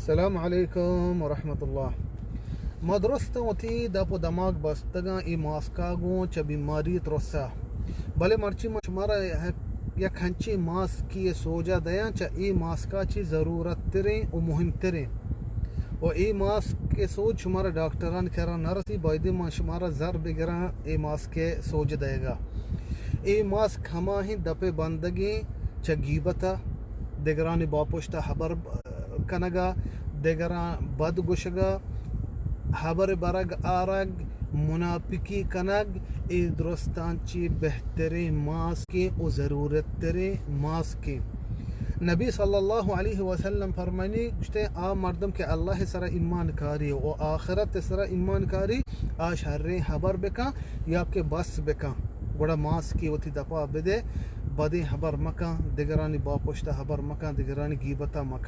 السلام عليكم ورحمة الله. مدرسة وتي داپو دماغ بستگا ای ماسکاگو چه بیماری ترسا بله مرچی مشمارا یک هنچی ماسکی سوجا دیا چه ای ماسکا چی ضرورت ترین و مهم ترین و ای ماسک کے سوج شمارا ڈاکٹران کرا نرسی بایدی ما شمارا زر بگرا ای ماسک سوج دے گا. ای ماسک ہما ہی دپے بندگی چه گیبتا دگرانی باپوشتا حبر کنگا دگران بد گوشگا حبر برگ آرگ منافقی کنگ ای درستان چی بہترین ماسکی و ضرورت ترین ماسکی. نبی صلی اللہ علیہ وسلم فرمانی گشتے آ مردم کے اللہ سر ایمان کاری و آخرت سر ایمان کاری آ شر حبر بکا یا کہ بس بکا گوڑا ماسکی وتی دپا بدے بدی حبر مکا دگرانی باپوشتا حبر مکا دگرانی گیبتا مکا.